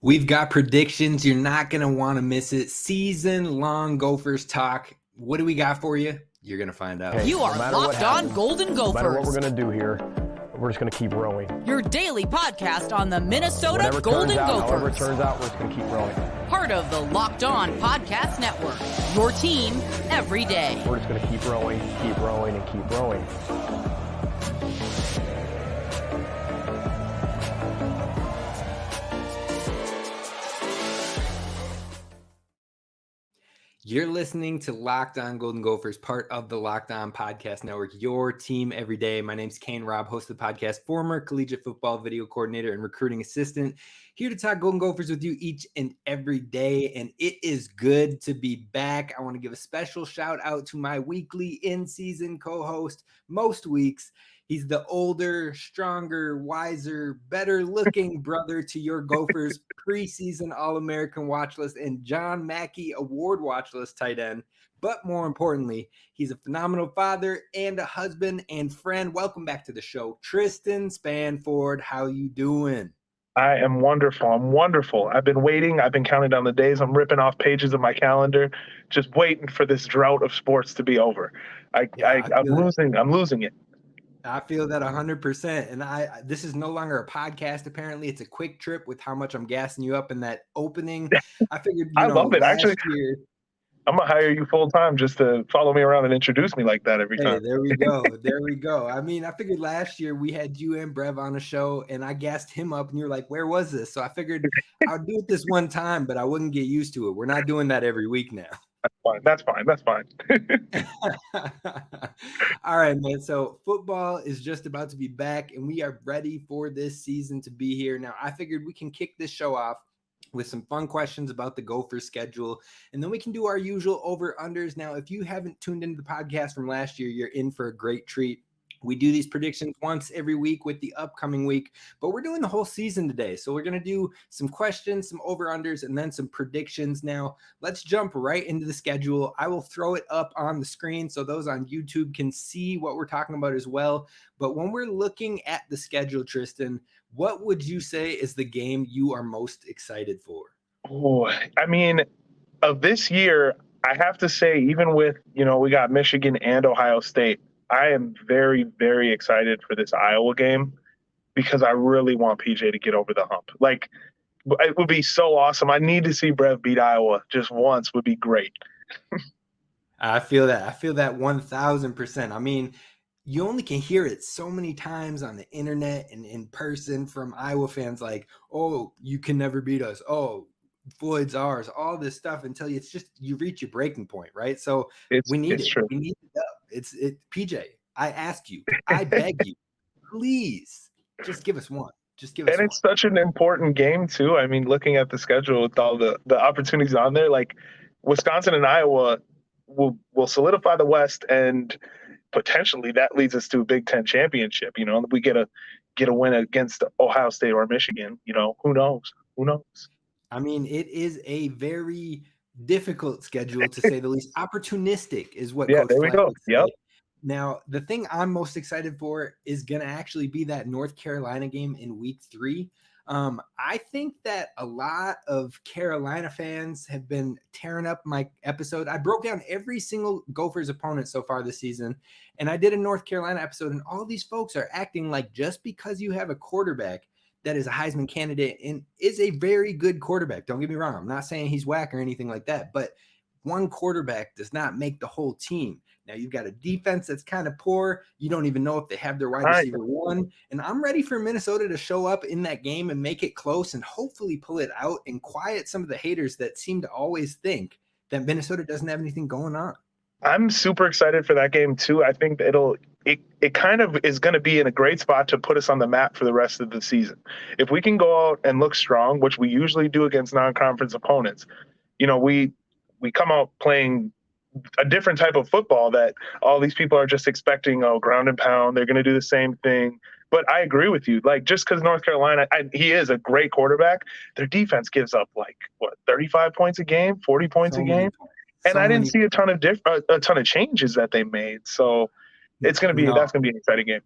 We've got predictions. You're not going to want to miss it. Season-long Gophers talk. What do we got for you? You're going to find out. You are Locked On Golden Gophers. No matter what we're going to do here, we're just going to keep rowing. Your daily podcast on the Minnesota Golden Gophers. However it turns out, we're just going to keep rowing. Part of the Locked On Podcast Network. Your team every day. We're just going to keep rowing, and keep rowing. You're listening to Locked On Golden Gophers, part of the Locked On Podcast Network, your team every day. My name's Kane Rob, host of the podcast, former collegiate football video coordinator and recruiting assistant, here to talk Golden Gophers with you each and every day, and it is good to be back. I want to give a special shout out to my weekly in-season co-host, most weeks. He's the older, stronger, wiser, better-looking brother to your Gophers preseason All-American watch list and John Mackey Award watch list tight end. But more importantly, he's a phenomenal father and a husband and friend. Welcome back to the show, Tristyn Spann-Ford. How you doing? I am wonderful. I'm wonderful. I've been waiting. I've been counting down the days. I'm ripping off pages of my calendar, just waiting for this drought of sports to be over. I'm losing it. I feel that 100%. And this is no longer a podcast. Apparently, it's a quick trip with how much I'm gassing you up in that opening. I figured, I love it. Actually, I'm going to hire you full time just to follow me around and introduce me like that every time. There we go. There we go. I mean, I figured last year we had you and Brev on a show and I gassed him up and you're like, where was this? So I figured I'll do it this one time, but I wouldn't get used to it. We're not doing that every week now. That's fine. All right, man. So football is just about to be back and we are ready for this season to be here. Now, I figured we can kick this show off with some fun questions about the Gophers schedule, and then we can do our usual over-unders. Now, if you haven't tuned into the podcast from last year, you're in for a great treat. We do these predictions once every week with the upcoming week, but we're doing the whole season today. So we're going to do some questions, some over-unders, and then some predictions. Now, let's jump right into the schedule. I will throw it up on the screen so those on YouTube can see what we're talking about as well. But when we're looking at the schedule, Tristyn, what would you say is the game you are most excited for? Oh, I mean, of this year, I have to say, even with, we got Michigan and Ohio State, I am very, very excited for this Iowa game because I really want PJ to get over the hump. Like, it would be so awesome. I need to see Brev beat Iowa just once would be great. I feel that 1,000%. I mean, you only can hear it so many times on the internet and in person from Iowa fans like, oh, you can never beat us. Oh, Floyd's ours, all this stuff until it's just you reach your breaking point, right? So we need it. True. We need it up. It's PJ. I ask you, I beg you, please, just give us one. And it's such an important game too. I mean, looking at the schedule with all the opportunities on there, like Wisconsin and Iowa will solidify the West, and potentially that leads us to a Big Ten championship. We get a win against Ohio State or Michigan. Who knows? I mean, it is a very difficult schedule, to say the least. Opportunistic is what Coach there we go. Yep. Now, the thing I'm most excited for is going to actually be that North Carolina game in week 3. I think that a lot of Carolina fans have been tearing up my episode. I broke down every single Gophers opponent so far this season, and I did a North Carolina episode, and all these folks are acting like just because you have a quarterback that is a Heisman candidate and is a very good quarterback. Don't get me wrong. I'm not saying he's whack or anything like that, but one quarterback does not make the whole team. Now you've got a defense that's kind of poor. You don't even know if they have their wide receiver one. And I'm ready for Minnesota to show up in that game and make it close and hopefully pull it out and quiet some of the haters that seem to always think that Minnesota doesn't have anything going on. I'm super excited for that game too. I think it kind of is going to be in a great spot to put us on the map for the rest of the season. If we can go out and look strong, which we usually do against non-conference opponents, we come out playing a different type of football that all these people are just expecting, ground and pound. They're going to do the same thing. But I agree with you. Like, just because North Carolina, he is a great quarterback, their defense gives up 35 points a game, 40 points a game. And I didn't see a ton of changes that they made. So that's going to be an exciting game.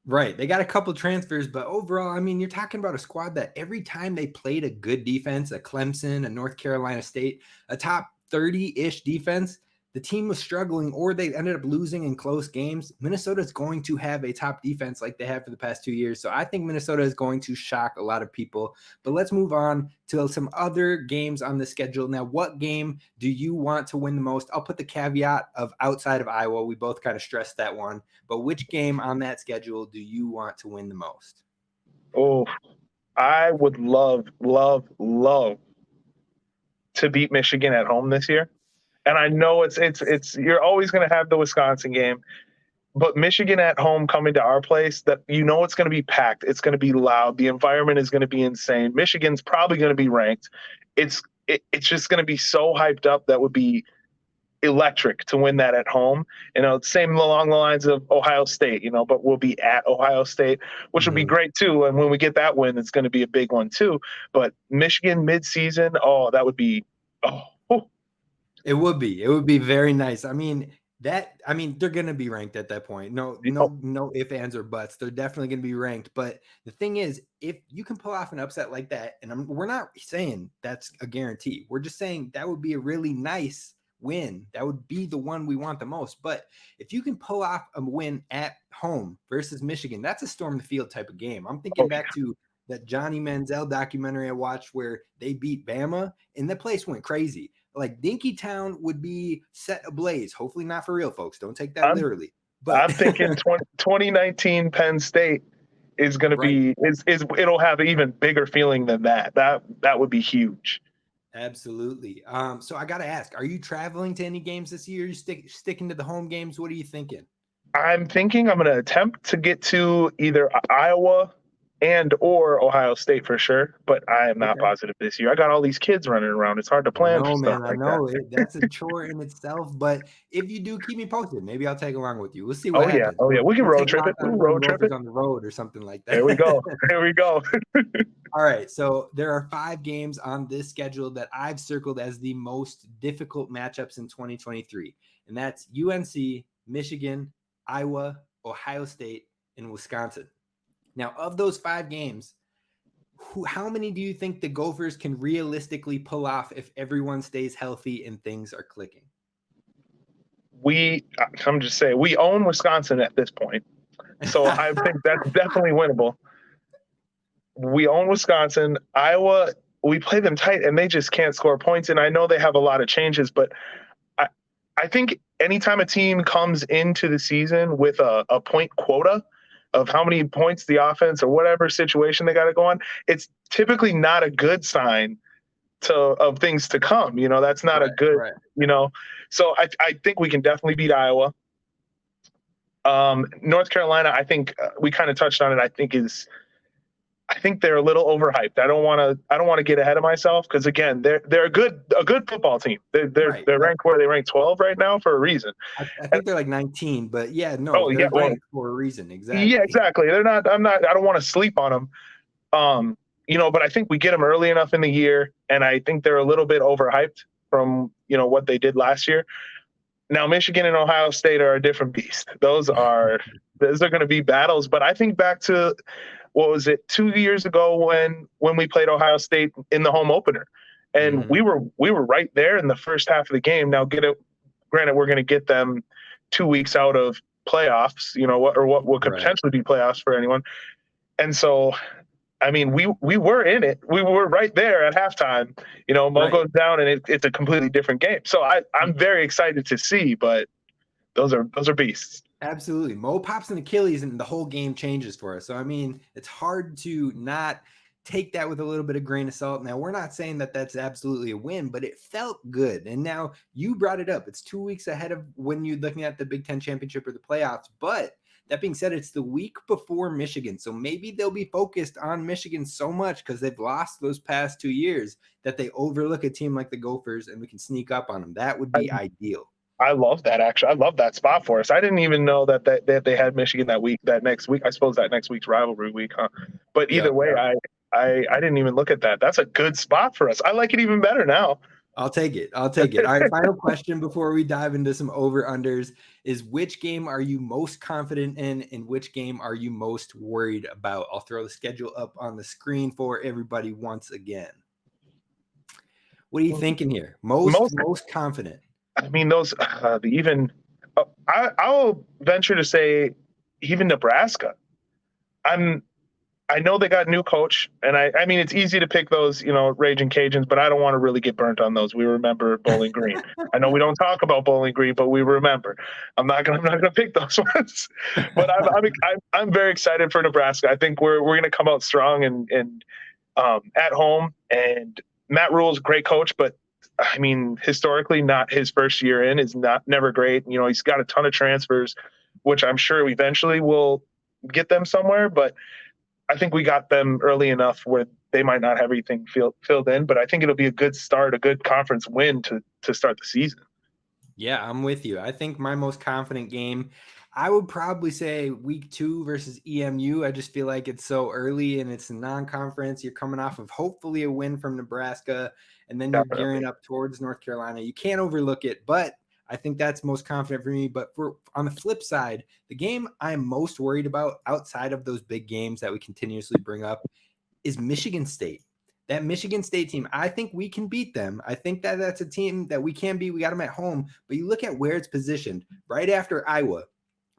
Right. They got a couple transfers, but overall, I mean, you're talking about a squad that every time they played a good defense, a Clemson, a North Carolina State, a top 30-ish defense, the team was struggling or they ended up losing in close games. Minnesota is going to have a top defense like they have for the past 2 years. So I think Minnesota is going to shock a lot of people. But let's move on to some other games on the schedule. Now, what game do you want to win the most? I'll put the caveat of outside of Iowa. We both kind of stressed that one. But which game on that schedule do you want to win the most? Oh, I would love to beat Michigan at home this year. And I know it's you're always going to have the Wisconsin game, but Michigan at home coming to our place, that it's going to be packed. It's going to be loud. The environment is going to be insane. Michigan's probably going to be ranked. It's just going to be so hyped up. That would be electric to win that at home. Same along the lines of Ohio State, but we'll be at Ohio State, which would be great too. And when we get that win, it's going to be a big one too. But Michigan midseason, that would be, It would be very nice. I mean, they're going to be ranked at that point. No ifs, ands, or buts. They're definitely going to be ranked. But the thing is, if you can pull off an upset like that, and we're not saying that's a guarantee. We're just saying that would be a really nice win. That would be the one we want the most. But if you can pull off a win at home versus Michigan, that's a storm the field type of game. I'm thinking back to that Johnny Manziel documentary I watched where they beat Bama, and the place went crazy. Like Dinkytown would be set ablaze. Hopefully not for real, folks. Don't take that literally. But I'm thinking 2019 Penn State is going to be it'll have an even bigger feeling than that. That would be huge. Absolutely. So I got to ask, are you traveling to any games this year? Are you sticking to the home games? What are you thinking? I'm thinking I'm going to attempt to get to either Iowa or Ohio State for sure, but I am not positive this year. I got all these kids running around. It's hard to plan for stuff like that. That's a chore in itself, but if you do, keep me posted. Maybe I'll tag along with you. We'll see what happens. We can road trip it. We'll road trip it on the road or something like that. There we go. All right, so there are 5 games on this schedule that I've circled as the most difficult matchups in 2023, and that's UNC, Michigan, Iowa, Ohio State, and Wisconsin. Now, of those 5 games, how many do you think the Gophers can realistically pull off if everyone stays healthy and things are clicking? I'm just saying, we own Wisconsin at this point, so I think that's definitely winnable. We own Wisconsin. Iowa, we play them tight, and they just can't score points, and I know they have a lot of changes, but I think anytime a team comes into the season with a point quota of how many points the offense or whatever situation they got to go on, it's typically not a good sign of things to come. That's not a good, so I think we can definitely beat Iowa. North Carolina, I think we kind of touched on it. I think they're a little overhyped. I don't want to get ahead of myself because again, they're a good football team. They're ranked where they rank 12 right now for a reason. I think they're like 19, but they're ranked for a reason. Exactly. Yeah, exactly. They're not. I don't want to sleep on them. But I think we get them early enough in the year, and I think they're a little bit overhyped from what they did last year. Now, Michigan and Ohio State are a different beast. Those are going to be battles. But I think back to, what was it, 2 years ago when we played Ohio State in the home opener, and we were right there in the first half of the game. Now, granted, we're going to get them 2 weeks out of playoffs, what could potentially be playoffs for anyone. And so, I mean, we were in it. We were right there at halftime. Mo goes down, and it's a completely different game. So I'm very excited to see, but those are beasts. Absolutely. Mo pops an Achilles and the whole game changes for us. So, I mean, it's hard to not take that with a little bit of grain of salt. Now, we're not saying that that's absolutely a win, but it felt good. And now you brought it up. It's 2 weeks ahead of when you're looking at the Big Ten championship or the playoffs. But that being said, it's the week before Michigan. So maybe they'll be focused on Michigan so much because they've lost those past 2 years that they overlook a team like the Gophers and we can sneak up on them. That would be ideal. I love that, actually. I love that spot for us. I didn't even know that they had Michigan that next week. I suppose that next week's rivalry week, huh? But either way, I didn't even look at that. That's a good spot for us. I like it even better now. I'll take it. All right, final question before we dive into some over-unders is which game are you most confident in and which game are you most worried about? I'll throw the schedule up on the screen for everybody once again. What are you thinking here? Most confident. I mean, those I'll venture to say even Nebraska. I know they got a new coach, and I mean, it's easy to pick those, Raging Cajuns, but I don't want to really get burnt on those. We remember Bowling Green. I know we don't talk about Bowling Green, but we remember. I'm not gonna pick those ones. But I'm very excited for Nebraska. I think we're gonna come out strong and at home. And Matt Rule's a great coach, but I mean, historically, not his first year in is never great. He's got a ton of transfers, which I'm sure eventually will get them somewhere, but I think we got them early enough where they might not have everything filled in, but I think it'll be a good start, a good conference win to start the season. Yeah, I'm with you. I think my most confident game, I would probably say week 2 versus EMU. I just feel like it's so early and it's a non-conference. You're coming off of hopefully a win from Nebraska, and then you're gearing up towards North Carolina. You can't overlook it, but I think that's most confident for me. But on the flip side, the game I'm most worried about outside of those big games that we continuously bring up is Michigan State. That Michigan State team, I think we can beat them. I think that that's a team that we can beat. We got them at home. But you look at where it's positioned, right after Iowa.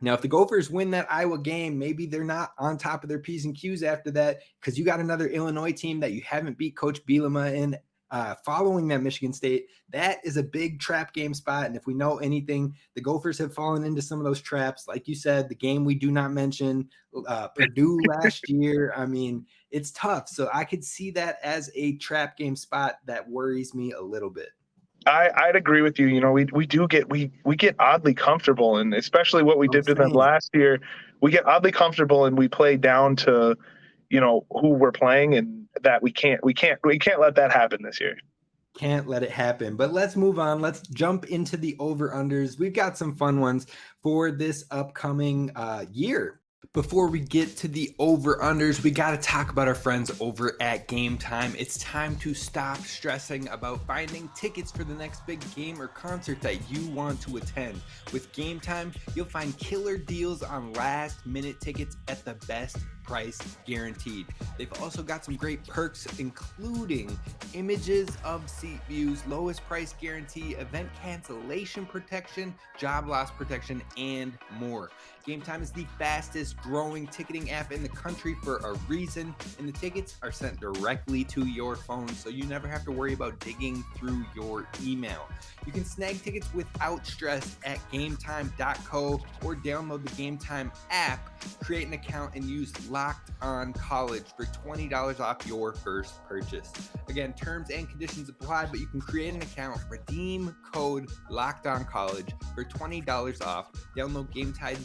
Now, if the Gophers win that Iowa game, maybe they're not on top of their P's and Q's after that because you got another Illinois team that you haven't beat Coach Bielema in. Following that Michigan State, that is a big trap game spot. And if we know anything, the Gophers have fallen into some of those traps. Like you said, the game we do not mention, Purdue last year. I mean, it's tough. So I could see that as a trap game spot that worries me a little bit. I'd agree with you. We get oddly comfortable, and especially what we did to them last year, we get oddly comfortable and we play down to, who we're playing, and that we can't let that happen this year. Can't let it happen. But let's move on. Let's jump into the over-unders. We've got some fun ones for this upcoming year. Before we get to the over-unders, we got to talk about our friends over at Gametime. It's time to stop stressing about finding tickets for the next big game or concert that you want to attend. With Gametime, you'll find killer deals on last-minute tickets at the best price guaranteed. They've also got some great perks, including images of seat views, lowest price guarantee, event cancellation protection, job loss protection, and more. Gametime is the fastest growing ticketing app in the country for a reason, and the tickets are sent directly to your phone, so you never have to worry about digging through your email. You can snag tickets without stress at gametime.co or download the Gametime app, create an account, and use Locked On College for $20 off your first purchase. Again, terms and conditions apply, but you can create an account, redeem code Locked On College for $20 off. Download Gametime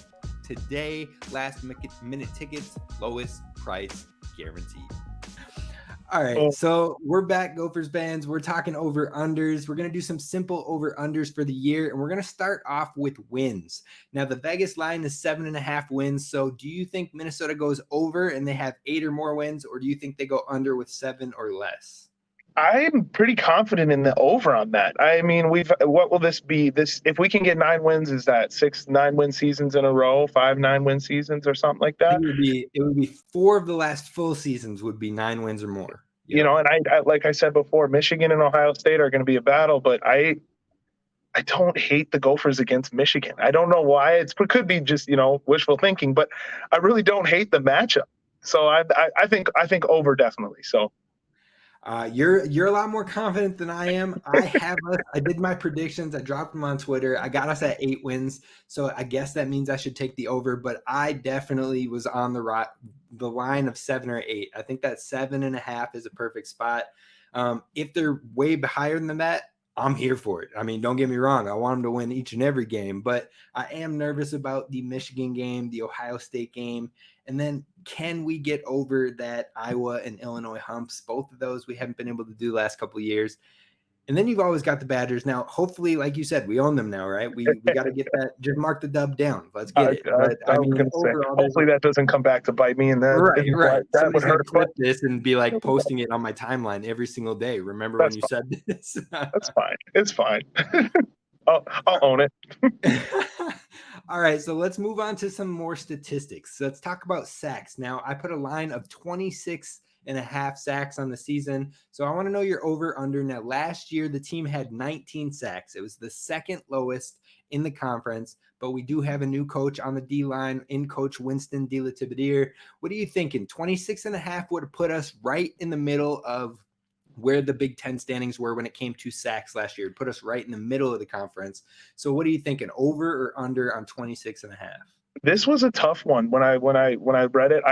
today. Last minute tickets, lowest price guaranteed. All right, so we're back, Gophers fans. We're talking over-unders. We're going to do some simple over-unders for the year, and we're going to start off with wins. Now, the Vegas line is 7.5 wins, so do you think Minnesota goes over and they have 8 or more wins, or do you think they go under with 7 or less? I'm pretty confident in the over on that. I mean, what will this be? If we can get 9 wins, is that 6 9-win seasons in a row, 5 9-win seasons or something like that? It would be 4 of the last full seasons would be 9 wins or more. And I like I said before, Michigan and Ohio State are going to be a battle, but I don't hate the Gophers against Michigan. I don't know why. It could be just, wishful thinking, but I really don't hate the matchup. So I think over definitely. So you're a lot more confident than I am. I did my predictions. I dropped them on Twitter. I got us at 8 wins. So I guess that means I should take the over, but I definitely was on the line of 7 or 8. I think that 7.5 is a perfect spot. If they're way higher than that, I'm here for it. I mean, don't get me wrong. I want them to win each and every game, but I am nervous about the Michigan game, the Ohio State game. And then can we get over that Iowa and Illinois humps? Both of those we haven't been able to do the last couple of years. And then you've always got the Badgers. Now, hopefully, like you said, we own them now, right? We got to get that. Just mark the dub down. Let's get it. But I was going to say, hopefully that doesn't come back to bite me. And that, right. That Somebody's would hurt. Clip this and be like posting it on my timeline every single day. Remember when you said this? That's fine. It's fine. I'll own it. All right, so let's move on to some more statistics. So let's talk about sacks. Now, I put a line of 26.5 sacks on the season. So I want to know your over under. Now, last year, the team had 19 sacks. It was the second lowest in the conference, but we do have a new coach on the D line in Coach Winston De La Tibadier. What are you thinking? 26.5 would have put us right in the middle of where the Big Ten standings were when it came to sacks last year. It put us right in the middle of the conference. So what are you thinking, over or under on 26.5? This was a tough one. When I read it,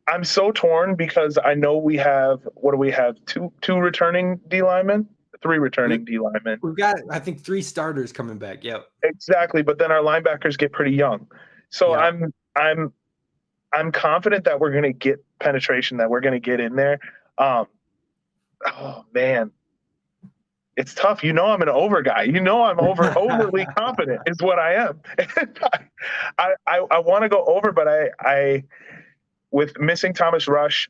I'm so torn because I know we have, what do we have? Two returning D linemen, 3 returning D linemen. We've got, I think, 3 starters coming back. Yep. Exactly. But then our linebackers get pretty young. So yep. I'm confident that we're going to get penetration, that we're going to get in there. Oh man, it's tough. I'm an over guy. I'm overly confident is what I am. I want to go over, but I with missing Thomas Rush,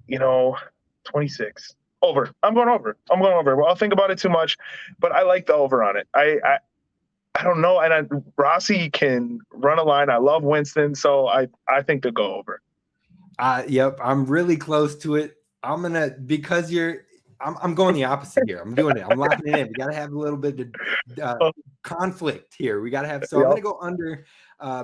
26 over. I'm going over. Well, I'll think about it too much, but I like the over on it. I don't know. And Rossi can run a line. I love Winston, so I think to go over. Yep, I'm really close to it. I'm going the opposite here. I'm doing it. I'm locking it in. We got to have a little bit of conflict here. We got to have, so I'm going to go under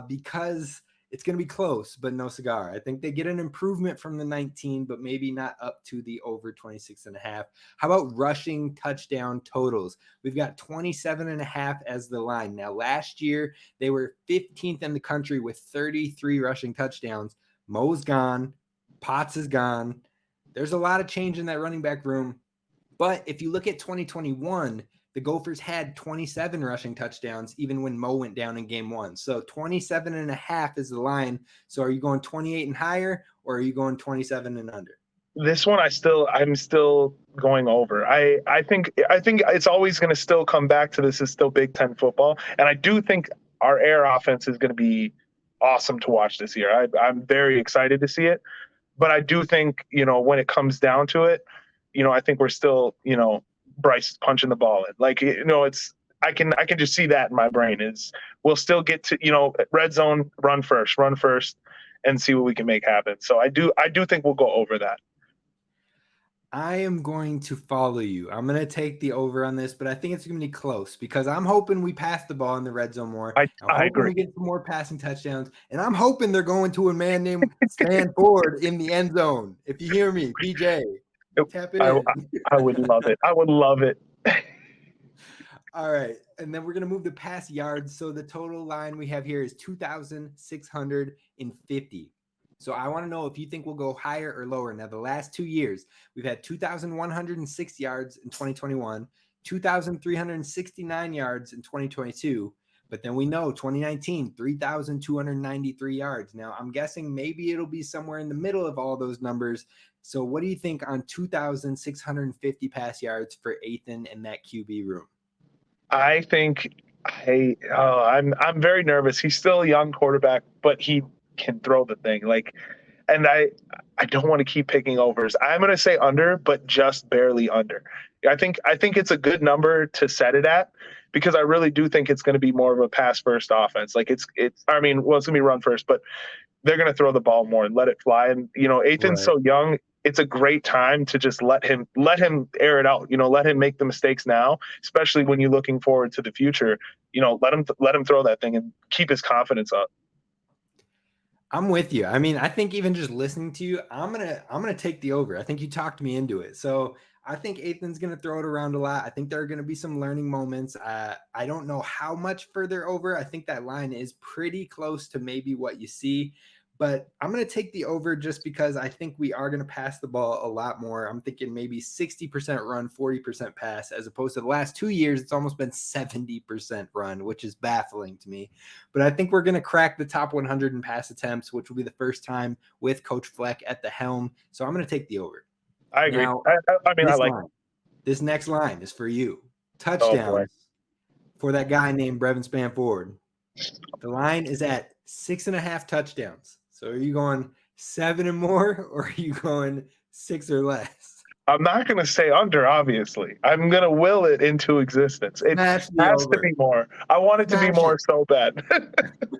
because it's going to be close, but no cigar. I think they get an improvement from the 19, but maybe not up to the over 26.5. How about rushing touchdown totals? We've got 27.5 as the line. Now, last year, they were 15th in the country with 33 rushing touchdowns. Mo's gone. Potts is gone. There's a lot of change in that running back room. But if you look at 2021, the Gophers had 27 rushing touchdowns, even when Mo went down in game 1. So 27.5 is the line. So are you going 28 and higher, or are you going 27 and under? This one, I'm still going over. I think it's always going to still come back to this is still Big Ten football. And I do think our air offense is going to be awesome to watch this year. I'm very excited to see it. But I do think, when it comes down to it, I think we're still, Bryce punching the ball in. Like, I can just see that in my brain is we'll still get to, red zone, run first and see what we can make happen. So I do think we'll go over that. I am going to follow you. I'm going to take the over on this, but I think it's going to be close because I'm hoping we pass the ball in the red zone more. I agree. We get some more passing touchdowns, and I'm hoping they're going to a man named Spann-Ford in the end zone. If you hear me, BJ, tap it in. I would love it. I would love it. All right, and then we're going to move to pass yards. So the total line we have here is 2,650. So I want to know if you think we'll go higher or lower. Now, the last 2 years, we've had 2,106 yards in 2021, 2,369 yards in 2022. But then we know 2019, 3,293 yards. Now, I'm guessing maybe it'll be somewhere in the middle of all those numbers. So what do you think on 2,650 pass yards for Ethan in that QB room? I think I'm very nervous. He's still a young quarterback, but he can throw the thing. And I don't want to keep picking overs. I'm going to say under, but just barely under. I think it's a good number to set it at because I really do think it's going to be more of a pass first offense. It's going to be run first, but they're going to throw the ball more and let it fly. And, Ethan's so young. It's a great time to just let him air it out, let him make the mistakes now, especially when you're looking forward to the future, let him throw that thing and keep his confidence up. I'm with you. I think even just listening to you, I'm gonna take the over. I think you talked me into it. So I think Ethan's gonna throw it around a lot. I think there are gonna be some learning moments. I don't know how much further over. I think that line is pretty close to maybe what you see. But I'm going to take the over just because I think we are going to pass the ball a lot more. I'm thinking maybe 60% run, 40% pass, as opposed to the last 2 years. It's almost been 70% run, which is baffling to me. But I think we're going to crack the top 100 in pass attempts, which will be the first time with Coach Fleck at the helm. So I'm going to take the over. I agree. Now, I like it. This next line is for you. Oh, boy. Touchdowns for that guy named Tristyn Spann-Ford. The line is at 6.5 touchdowns. So are you going 7 and more, or are you going 6 or less? I'm not going to say under, obviously. I'm going to will it into existence. It has to be more. I want it to be more so bad.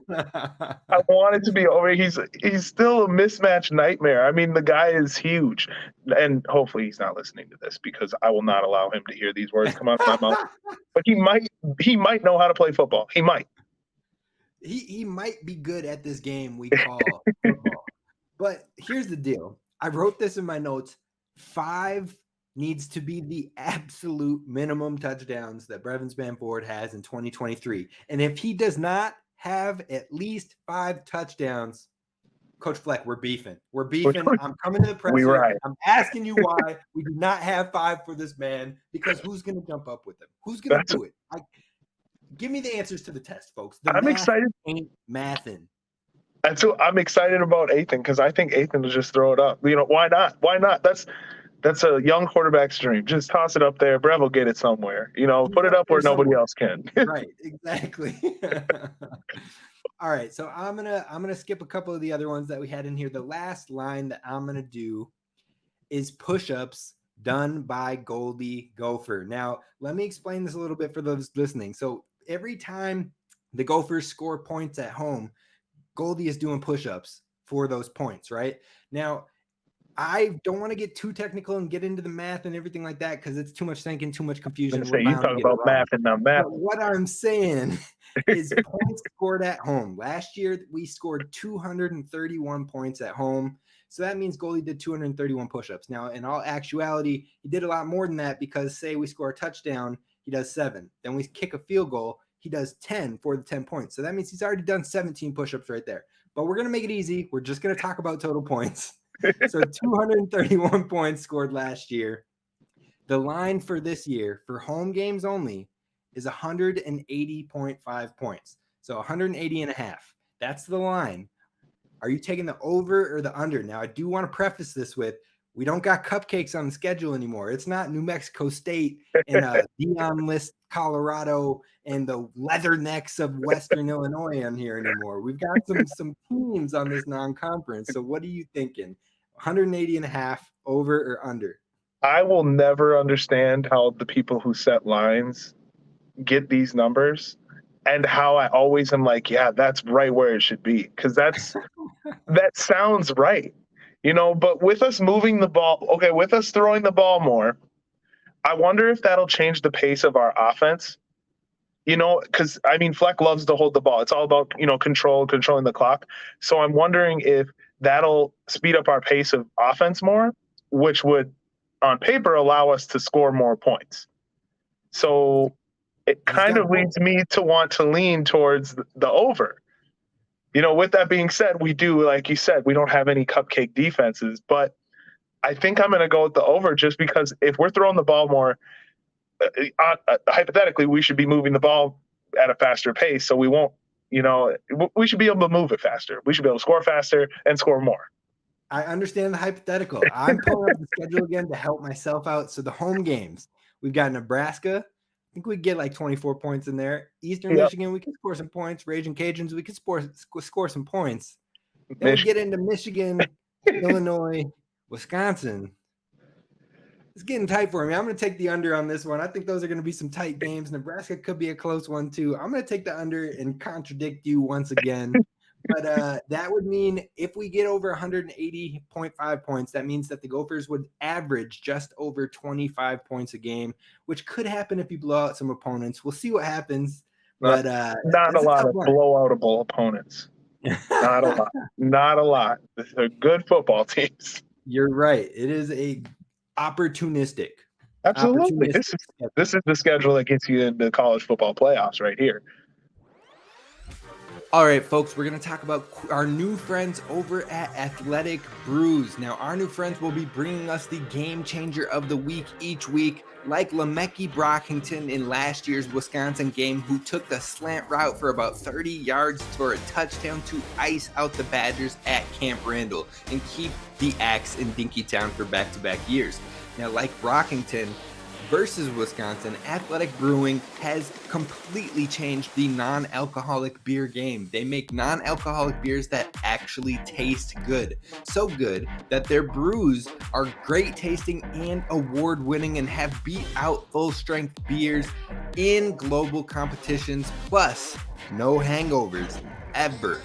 I want it to be over. He's still a mismatch nightmare. I mean, the guy is huge. And hopefully he's not listening to this, because I will not allow him to hear these words come out of my mouth. But he might know how to play football. He might. He might be good at this game we call football. But here's the deal. I wrote this in my notes. 5 needs to be the absolute minimum touchdowns that Tristyn Spann-Ford has in 2023. And if he does not have at least 5 touchdowns, Coach Fleck, we're beefing. We're beefing. I'm coming to the presser. Right. I'm asking you why we do not have 5 for this man, because who's going to jump up with him? Who's going to do it? Give me the answers to the test, folks. I'm excited. Ain't mathin'. And so I'm excited about Ethan, because I think Ethan will just throw it up. Why not? Why not? That's a young quarterback's dream. Just toss it up there. Brev will get it somewhere. Put it up where nobody else can. Right, exactly. All right, so I'm gonna skip a couple of the other ones that we had in here. The last line that I'm gonna do is push-ups done by Goldy Gopher. Now, let me explain this a little bit for those listening. So every time the Gophers score points at home, Goldy is doing push-ups for those points, right? Now, I don't want to get too technical and get into the math and everything like that, because it's too much thinking, too much confusion. You talk about math and not math. But what I'm saying is points scored at home. Last year, we scored 231 points at home. So that means Goldy did 231 push-ups. Now, in all actuality, he did a lot more than that, because say we score a touchdown, he does 7. Then we kick a field goal, he does 10 for the 10 points. So that means he's already done 17 push-ups right there. But we're going to make it easy. We're just going to talk about total points. So 231 points scored last year. The line for this year, for home games only, is 180.5 points. So 180.5. That's the line. Are you taking the over or the under? Now, I do want to preface this with, we don't got cupcakes on the schedule anymore. It's not New Mexico State and Dion List, Colorado, and the Leathernecks of Western Illinois on here anymore. We've got some teams on this non-conference. So what are you thinking? 180.5, over or under? I will never understand how the people who set lines get these numbers, and how I always am like, yeah, that's right where it should be, because that sounds right. But with us moving the ball, with us throwing the ball more, I wonder if that'll change the pace of our offense. Because, Fleck loves to hold the ball. It's all about, controlling the clock. So I'm wondering if that'll speed up our pace of offense more, which would, on paper, allow us to score more points. So it kind of leads me to want to lean towards the over. With that being said, we do, like you said, we don't have any cupcake defenses, but I think I'm going to go with the over, just because if we're throwing the ball more, hypothetically, we should be moving the ball at a faster pace. So we won't, we should be able to move it faster. We should be able to score faster and score more. I understand the hypothetical. I'm pulling up the schedule again to help myself out. So the home games, we've got Nebraska. I think we get like 24 points in there. Eastern Michigan, we can score some points. Raging Cajuns, we can score some points. Then we get into Michigan, Illinois, Wisconsin. It's getting tight for me. I'm going to take the under on this one. I think those are going to be some tight games. Nebraska could be a close one too. I'm going to take the under and contradict you once again. But that would mean if we get over 180.5 points, that means that the Gophers would average just over 25 points a game, which could happen if you blow out some opponents. We'll see what happens. But not a lot of blowoutable opponents. Not a lot. Not a lot. They're good football teams. You're right. It is a opportunistic. Absolutely. This is the schedule that gets you into college football playoffs right here. All right, folks, we're going to talk about our new friends over at Athletic Brews. Now, our new friends will be bringing us the game changer of the week each week, like Lemeki Brockington in last year's Wisconsin game, who took the slant route for about 30 yards for a touchdown to ice out the Badgers at Camp Randall and keep the Axe in Dinkytown for back-to-back years. Now, like Brockington, versus Wisconsin, Athletic Brewing has completely changed the non-alcoholic beer game. They make non-alcoholic beers that actually taste good. So good that their brews are great tasting and award-winning and have beat out full-strength beers in global competitions, plus no hangovers ever.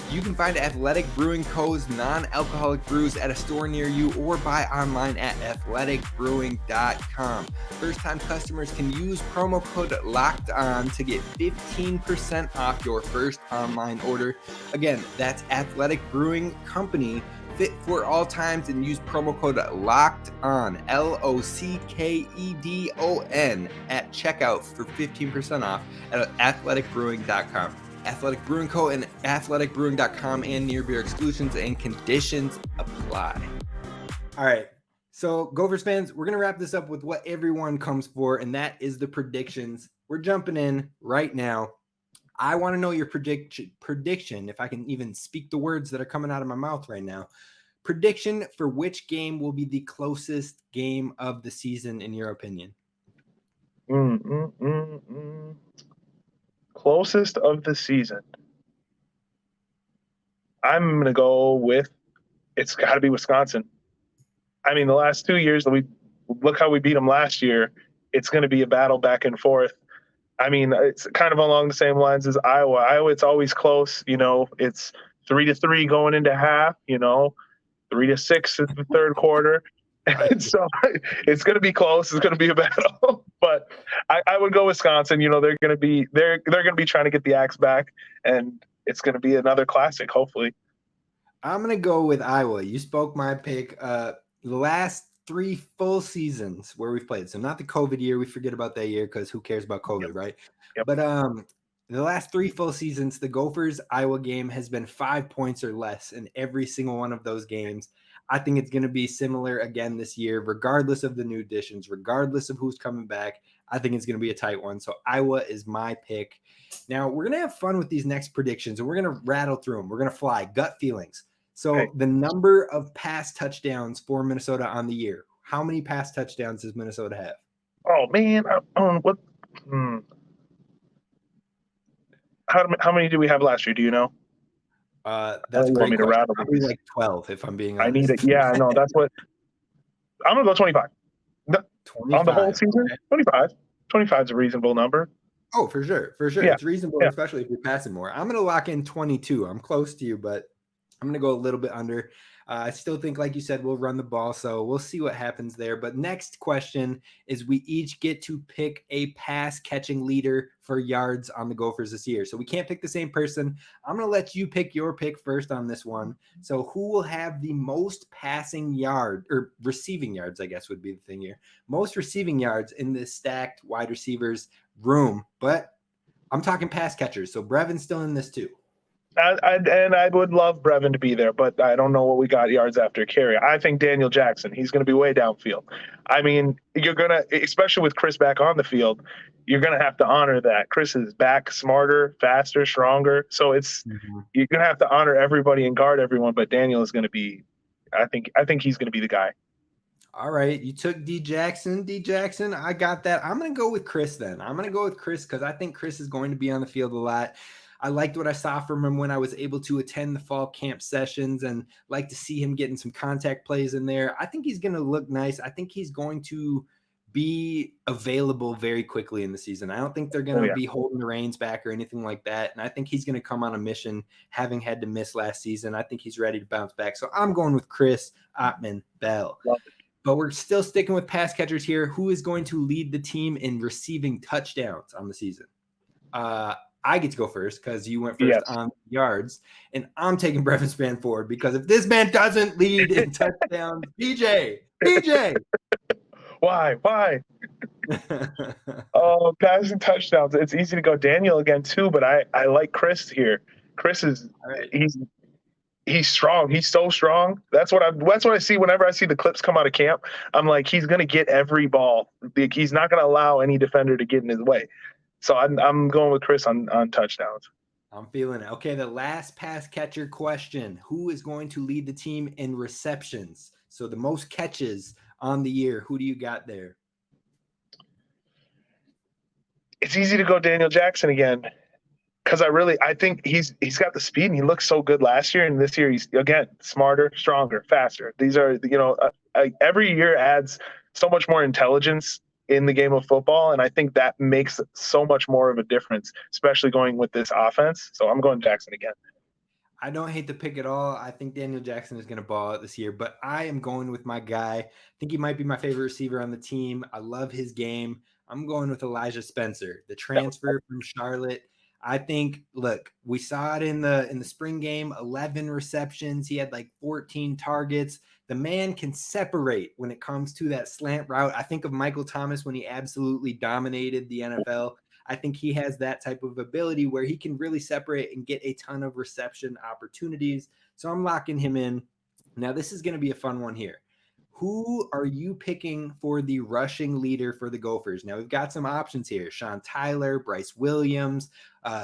You can find Athletic Brewing Co.'s non-alcoholic brews at a store near you or buy online at athleticbrewing.com. First-time customers can use promo code LOCKEDON to get 15% off your first online order. Again, that's Athletic Brewing Company, fit for all times, and use promo code LOCKEDON, LOCKEDON, at checkout for 15% off at athleticbrewing.com. Athletic Brewing Co. and athleticbrewing.com and near beer exclusions and conditions apply. All right. So, Gophers fans, we're going to wrap this up with what everyone comes for, and that is the predictions. We're jumping in right now. I want to know your prediction, if I can even speak the words that are coming out of my mouth right now. Prediction for which game will be the closest game of the season, in your opinion? Closest of the season. I'm going to go with, it's got to be Wisconsin. I mean, the last 2 years, look how we beat them last year. It's going to be a battle back and forth. I mean, it's kind of along the same lines as Iowa. Iowa, it's always close. You know, it's 3-3 going into half, 3-6 in the third quarter. And so it's going to be close. It's going to be a battle, but I would go Wisconsin. They're going to be trying to get the axe back, and it's going to be another classic, hopefully. I'm going to go with Iowa. You spoke my pick. The last 3 full seasons where we've played, so not the COVID year. We forget about that year because who cares about COVID, Yep. right? Yep. But the last 3 full seasons, the Gophers Iowa game has been 5 points or less in every single one of those games. I think it's going to be similar again this year, regardless of the new additions, regardless of who's coming back. I think it's going to be a tight one. So Iowa is my pick. Now, we're going to have fun with these next predictions, and we're going to rattle through them. We're going to fly gut feelings. So the number of pass touchdowns for Minnesota on the year. How many pass touchdowns does Minnesota have? Oh, man. What? How many did we have last year? Do you know? That's you a want me great to question. rattle Probably these? like 12, if I'm being honest. I need it. Yeah, no, that's what. I'm going to go 25. 25. On the whole season? Okay. 25. 25 is a reasonable number. Oh, for sure. For sure. Yeah. It's reasonable, Yeah. especially if you're passing more. I'm going to lock in 22. I'm close to you, but I'm going to go a little bit under. I still think, like you said, we'll run the ball, so we'll see what happens there. But next question is we each get to pick a pass-catching leader for yards on the Gophers this year. So we can't pick the same person. I'm going to let you pick your pick first on this one. So who will have the most passing yard, or receiving yards, I guess would be the thing here. Most receiving yards in this stacked wide receivers room. But I'm talking pass catchers, so Brevin's still in this too. I would love Brevin to be there, but I don't know what we got yards after carry. I think Daniel Jackson, he's going to be way downfield. I mean, you're going to, especially with Chris back on the field, you're going to have to honor that. Chris is back smarter, faster, stronger. So you're going to have to honor everybody and guard everyone, but Daniel is going to be, I think he's going to be the guy. All right. You took D Jackson. I got that. I'm going to go with Chris then. I'm going to go with Chris because I think Chris is going to be on the field a lot. I liked what I saw from him when I was able to attend the fall camp sessions and like to see him getting some contact plays in there. I think he's going to look nice. I think he's going to be available very quickly in the season. I don't think they're going to be holding the reins back or anything like that. And I think he's going to come on a mission, having had to miss last season. I think he's ready to bounce back. So I'm going with Chris Ottman-Bell. But we're still sticking with pass catchers here. Who is going to lead the team in receiving touchdowns on the season? I get to go first because you went first on yards, and I'm taking Tristyn Spann-Ford because if this man doesn't lead in touchdowns, BJ. Why? Oh, passing touchdowns. It's easy to go Daniel again too, but I like Chris here. Chris is he's strong. He's so strong. That's what I see whenever I see the clips come out of camp. I'm like, he's gonna get every ball. He's not gonna allow any defender to get in his way. So I'm going with Chris on touchdowns. I'm feeling it. Okay, the last pass catcher question. Who is going to lead the team in receptions? So the most catches on the year. Who do you got there? it's easy to go Daniel Jackson again because I think he's got the speed and he looked so good last year, and this year he's again smarter, stronger, faster. These are every year adds so much more intelligence in the game of football, and I think that makes so much more of a difference, especially going with this offense. So I'm going Jackson again. I don't hate the pick at all. I think Daniel Jackson is going to ball out this year, but I am going with my guy. I think he might be my favorite receiver on the team. I love his game. I'm going with Elijah Spencer, the transfer from Charlotte. I think, look, we saw it in the spring game, 11 receptions. He had like 14 targets. The man can separate when it comes to that slant route. I think of Michael Thomas when he absolutely dominated the NFL. I think he has that type of ability where he can really separate and get a ton of reception opportunities. So I'm locking him in. Now, this is going to be a fun one here. Who are you picking for the rushing leader for the Gophers? Now, we've got some options here. Sean Tyler, Bryce Williams,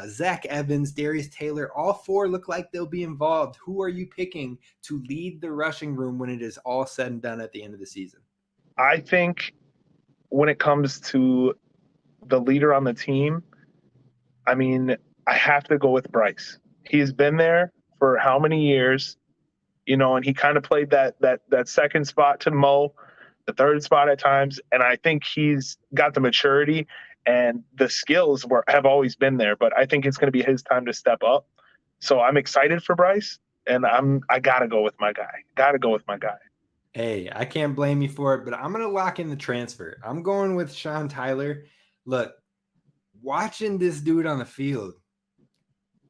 Zach Evans, Darius Taylor. All four look like they'll be involved. Who are you picking to lead the rushing room when it is all said and done at the end of the season? I think when it comes to the leader on the team, I mean, I have to go with Bryce. He has been there for how many years? And he kind of played that second spot to Mo, the third spot at times. And I think he's got the maturity and the skills have always been there. But I think it's going to be his time to step up. So I'm excited for Bryce, and I got to go with my guy. Hey, I can't blame you for it, but I'm going to lock in the transfer. I'm going with Sean Tyler. Look, watching this dude on the field,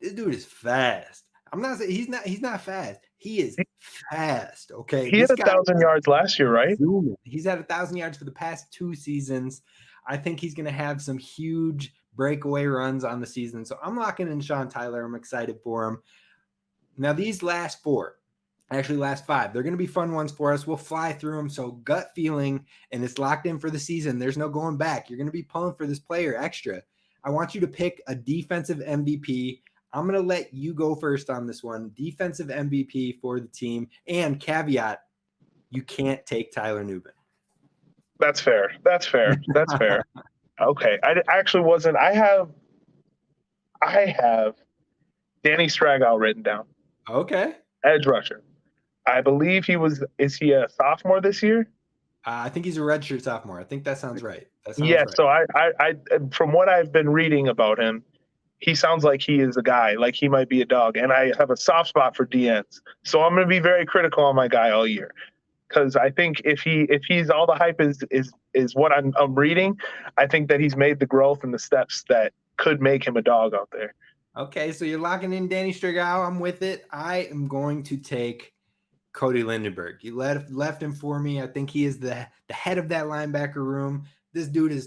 this dude is fast. I'm not saying he's not fast. He is fast. Okay. He had 1,000 yards last year, right? He's had 1,000 yards for the past 2 seasons. I think he's going to have some huge breakaway runs on the season. So I'm locking in Sean Tyler. I'm excited for him. Now, these last 5, they're going to be fun ones for us. We'll fly through them. So gut feeling, and it's locked in for the season. There's no going back. You're going to be pulling for this player extra. I want you to pick a defensive MVP. I'm going to let you go first on this one. Defensive MVP for the team. And caveat, you can't take Tyler Nubin. That's fair. Okay. I actually wasn't. I have Danny Stragow written down. Okay. Edge rusher. I believe is he a sophomore this year? I think he's a redshirt sophomore. I think that sounds right. Right. So I from what I've been reading about him, he sounds like he is a guy, like he might be a dog. And I have a soft spot for DNs. So I'm going to be very critical on my guy all year. Because I think if he's all the hype is what I'm reading, I think that he's made the growth and the steps that could make him a dog out there. Okay, so you're locking in Danny Stragow. I'm with it. I am going to take Cody Lindenberg. You left him for me. I think he is the head of that linebacker room. This dude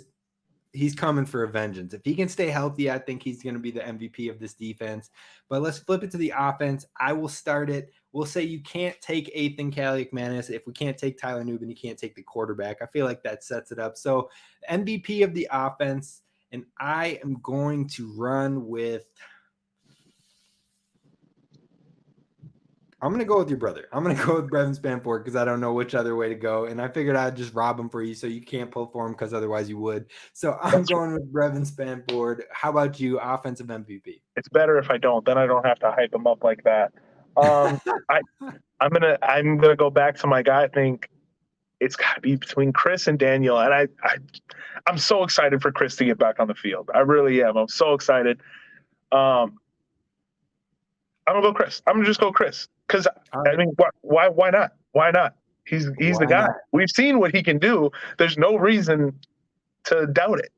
he's coming for a vengeance. If he can stay healthy, I think he's going to be the MVP of this defense. But let's flip it to the offense. I will start it. We'll say you can't take Ethan Kaliakmanis. If we can't take Tyler Nubin, you can't take the quarterback. I feel like that sets it up. So MVP of the offense, and I am going to run with – I'm going to go with your brother. I'm going to go with Tristyn Spann-Ford because I don't know which other way to go. And I figured I'd just rob him for you so you can't pull for him because otherwise you would. So I'm going with Tristyn Spann-Ford. How about you, offensive MVP? It's better if I don't. Then I don't have to hype him up like that. I'm gonna go back to my guy. I think it's got to be between Chris and Daniel. And I'm so excited for Chris to get back on the field. I really am. I'm so excited. I'm gonna go Chris. I'm gonna just go Chris. Because I mean, why not? Why not? He's the guy. We've seen what he can do. There's no reason to doubt it.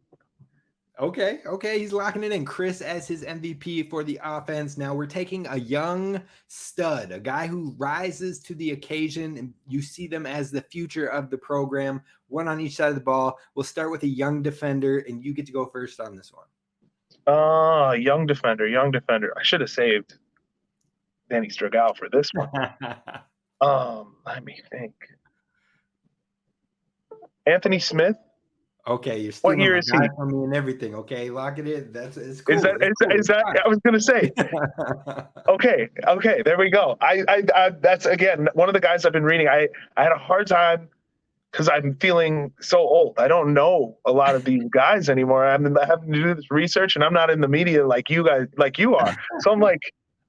Okay. He's locking it in. Chris as his MVP for the offense. Now we're taking a young stud, a guy who rises to the occasion, and you see them as the future of the program. One on each side of the ball. We'll start with a young defender, and you get to go first on this one. Young defender. I should have saved Danny Stragow for this one. Let me think. Anthony Smith. Okay, you're stealing what year is he from me and everything. Okay, lock it in. It's cool. Is that I was gonna say. Okay, there we go. I that's again one of the guys I've been reading. I had a hard time because I'm feeling so old. I don't know a lot of these guys anymore. I'm having to do this research, and I'm not in the media like you guys, like you are. So I'm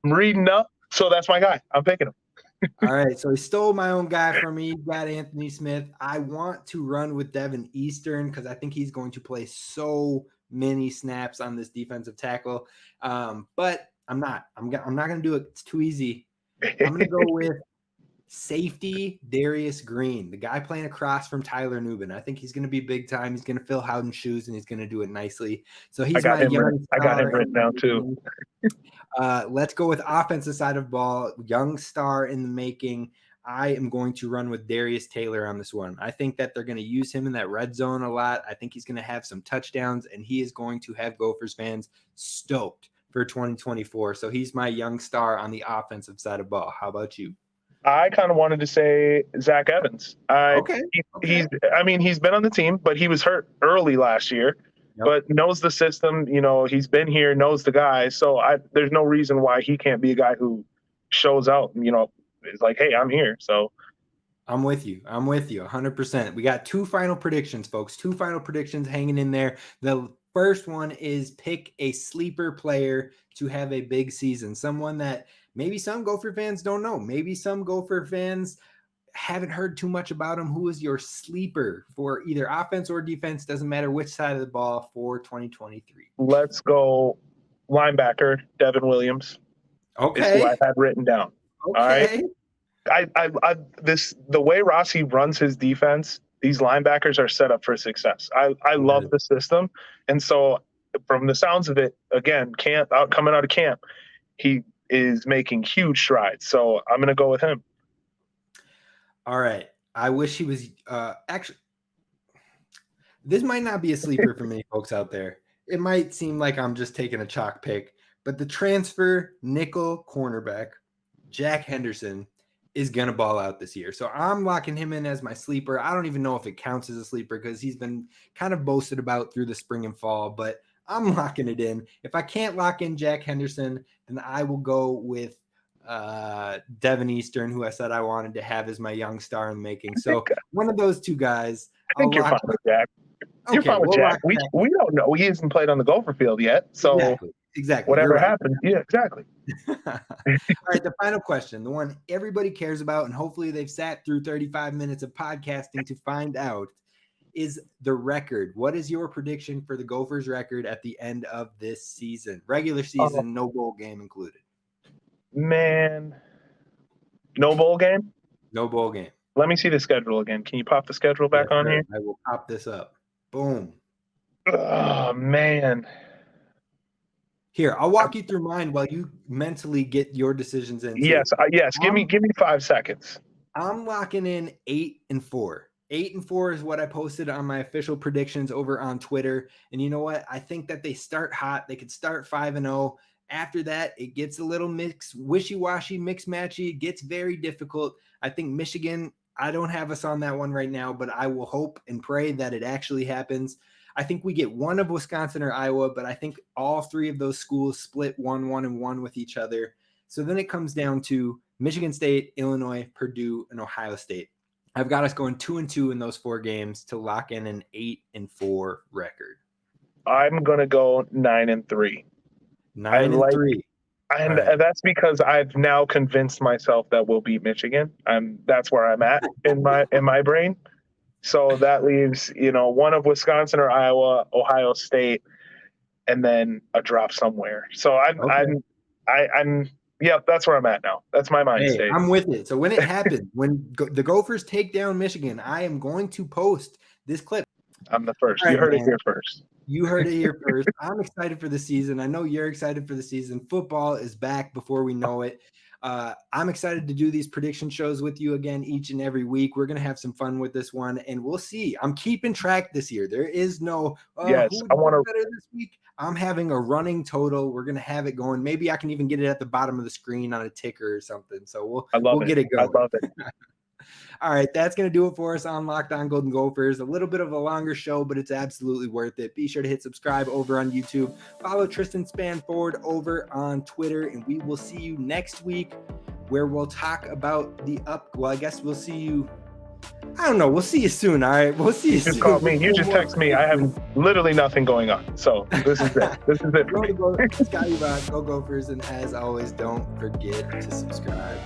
reading up. So that's my guy. I'm picking him. All right, so he stole my own guy from me. He got Anthony Smith. I want to run with Devin Eastern because I think he's going to play so many snaps on this defensive tackle. But I'm not. I'm not going to do it. It's too easy. I'm going to go with safety Darius Green, the guy playing across from Tyler Nubin. I think he's going to be big time. He's going to fill Howden's shoes, and he's going to do it nicely. So he's my young I got him written down too. Let's go with offensive side of ball. Young star in the making. I am going to run with Darius Taylor on this one. I think that they're going to use him in that red zone a lot. I think he's going to have some touchdowns, and he is going to have Gophers fans stoked for 2024. So he's my young star on the offensive side of ball. How about you? I kind of wanted to say Zach Evans. Okay. He's been on the team, but he was hurt early last year. Yep. But knows the system. He's been here, knows the guys. So there's no reason why he can't be a guy who shows out. Is like, hey, I'm here. So I'm with you 100%. We got 2 final predictions, folks. 2 final predictions hanging in there. The first one is pick a sleeper player to have a big season, someone that maybe some Gopher fans don't know. Maybe some Gopher fans haven't heard too much about him. Who is your sleeper for either offense or defense? Doesn't matter which side of the ball for 2023. Let's go linebacker, Devin Williams. Okay. Is who I had written down. Okay. All right. The way Rossi runs his defense, these linebackers are set up for success. I love the system. And so from the sounds of it, again, coming out of camp, he is making huge strides. So I'm going to go with him. All right. I wish he was actually. This might not be a sleeper for many folks out there. It might seem like I'm just taking a chalk pick, but the transfer nickel cornerback, Jack Henderson, is going to ball out this year. So I'm locking him in as my sleeper. I don't even know if it counts as a sleeper because he's been kind of boasted about through the spring and fall, but I'm locking it in. If I can't lock in Jack Henderson, then I will go with Devin Eastern, who I said I wanted to have as my young star in the making. So one of those 2 guys. I think you're fine with Jack. You're fine with Jack. We don't know. He hasn't played on the Gopher field yet. So exactly. Whatever happens. Yeah, exactly. All right. The final question, the one everybody cares about, and hopefully they've sat through 35 minutes of podcasting to find out, is the record. What is your prediction for the Gophers record at the end of this season? Regular season, no bowl game included. Man, no bowl game? No bowl game. Let me see the schedule again. Can you pop the schedule back on here? I will pop this up. Boom. Oh, man. Here, I'll walk you through mine while you mentally get your decisions in. Yes. Give me 5 seconds. I'm locking in 8-4. 8-4 is what I posted on my official predictions over on Twitter. And you know what? I think that they start hot. They could start 5-0. After that, it gets a little wishy-washy, mix-matchy. It gets very difficult. I think Michigan, I don't have us on that one right now, but I will hope and pray that it actually happens. I think we get one of Wisconsin or Iowa, but I think all 3 of those schools split 1-1 with each other. So then it comes down to Michigan State, Illinois, Purdue, and Ohio State. I've got us going 2-2 in those 4 games to lock in an 8-4 record. I'm going to go 9-3. 9-3. And that's because I've now convinced myself that we'll beat Michigan. That's where I'm at in my brain. So that leaves, one of Wisconsin or Iowa, Ohio State, and then a drop somewhere. So that's where I'm at now. That's my mind state. I'm with it. So when it happens, when the Gophers take down Michigan, I am going to post this clip. I'm the first. You heard it here first. You heard it here first. I'm excited for the season. I know you're excited for the season. Football is back before we know it. I'm excited to do these prediction shows with you again each and every week. We're going to have some fun with this one, and we'll see. I'm keeping track this year. There is no yes, I want to better this week. I'm having a running total. We're going to have it going. Maybe I can even get it at the bottom of the screen on a ticker or something. So we'll get it going. I love it. All right, that's going to do it for us on Locked On Golden Gophers. A little bit of a longer show, but it's absolutely worth it. Be sure to hit subscribe over on YouTube. Follow Tristyn Spann-Ford over on Twitter, and we will see you next week where we'll talk about I guess we'll see you I don't know. We'll see you soon. All right. We'll see you soon. Just call me. You just text me. I have literally nothing going on. So this is it. This is it for me. Scotty Rock, go Gophers. And as always, don't forget to subscribe.